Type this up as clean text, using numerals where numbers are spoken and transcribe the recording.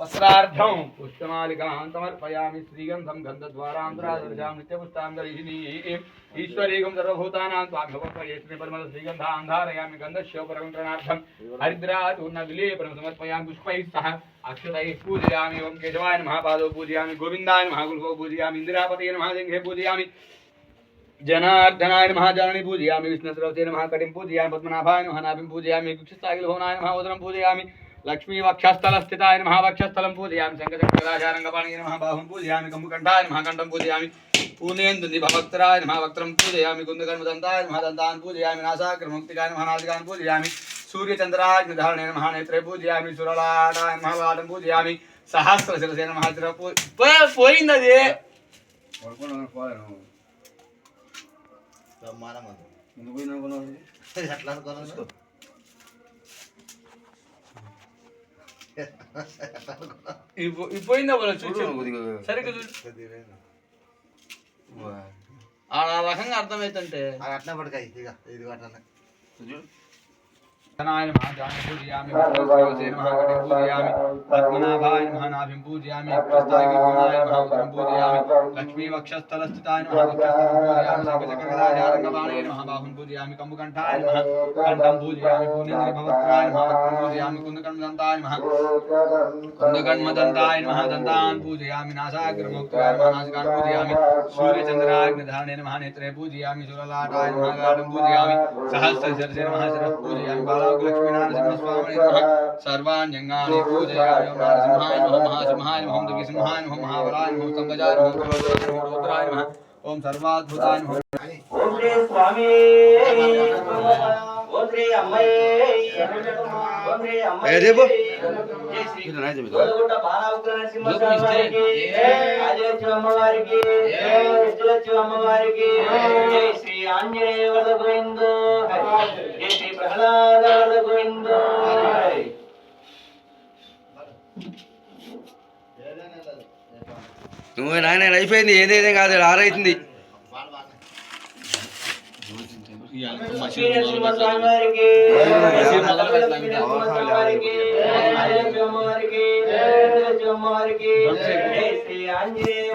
वस्त्रार्थं पुष्पमालिकां समर्पयामि श्रीगन्धं गन्धद्वारान्तरादर्शां नित्यपुष्टाङ्गरीः ईश्वरीगं सर्वभूतानां स्वामिभवत्वयेस्मे परमल श्रीगन्धां धारयामि गन्धस्योपरमन्त्रणार्थं हरिद्रातूर्णविलेपनं समर्पयामि पुष्पैः सह अक्षतैः पूजयामि ओं केशवाय नमः पादौ पूजयामि गोविन्दाय नमः गुल्फौ पूजयामि इन्दिरापतये नमः सिंहे पूजयामि जनार्दनाय नमः जननी पूजयामि विष्णुस्रवते नमः कटिं पूजयामि पद्मनाभाय नमः नाभिं पूजयामि कुक्षस्थागिलभवनाय नमः उदरं पूजयामि लक्ष्मी वक्षस्थलस्थिताय नमः वक्षस्थलं पूजयामि शङ्खचक्रराजारङ्गपाणिये नमः बाहुं पूजयामि कम्बुकण्ठाय नमः कण्ठं पूजयामि पूर्णेन्दुनिभवक्त्राय नमः वक्त्रं पूजयामि कुन्दकर्मदन्ताय नमः दन्तान् पूजयामि नासाग्रमुक्तिकाय नमः नासिकान् पूजयामि सूर्यचन्द्राग्निधारणे नमः नेत्रे पूजयामि सुरलाटाय नमः वाटं पूजयामि सहस्रशिरसे नमः పోయిందది పోయిందా సరిగ్గా ఆ రకంగా అర్థమైతుంటే అట్లా పడకాయి ఇక ఇది అట్లా धनाय नमः जान पूजयामि विष्णुस्रवसे नमः कटिं पूजयामि पद्मनाभाय नमः नाभिं पूजयामि कुक्षस्थागिलभवनाय नमः उदरं पूजयामि लक्ष्मी वक्षस्थलस्थिताय नमः वक्षस्थलं पूजयामि शङ्खचक्रगदाचारङ्गपाणये नमः बाहुं पूजयामि कम्बुकण्ठाय नमः कण्ठं पूजयामि पूर्णेन्दुनिभवक्त्राय नमः वक्त्रं पूजयामि कुन्दकर्मदन्ताय नमः दन्तान् पूजयामि नासाग्रमुक्ताय नमः नासिकान् पूजयामि सूर्यचन्द्राग्निधारणे नमः नेत्रे पूजयामि सुरलाटाय नमः गाढं पूजयामि सहस्रशिरसे नमः शिरः पूजयामि लक्ष्मीनारसिंहस्वामिने नमः सर्वाण्यङ्गानि पूजयामि ओं नरसिंहाय नमः महासिंहाय नमः दुर्गसिंहाय नमः महाबलाय नमः स्तम्भजाय नमः रुद्राय नमः ओं सर्वाद्भुताय नमः ओं श्री स्वामी ओं श्री अम्मये ओं श्री अम्मये देखो जय श्री गोलगुट्ट बालाउग्र नरसिंहस्वामी वारिकी आदिलक्ष्मी अम्मवारिकी विष्णुलक्ष्मी अम्मवारिकी जय श्री आंजनेय वरद गोविंद जय श्री प्रहलाद वरद गोविंद నువ్వు నాయన అయిపోయింది ఏదేదే కాదు ఆరైతుంది శ్రీ ఆంజనేయ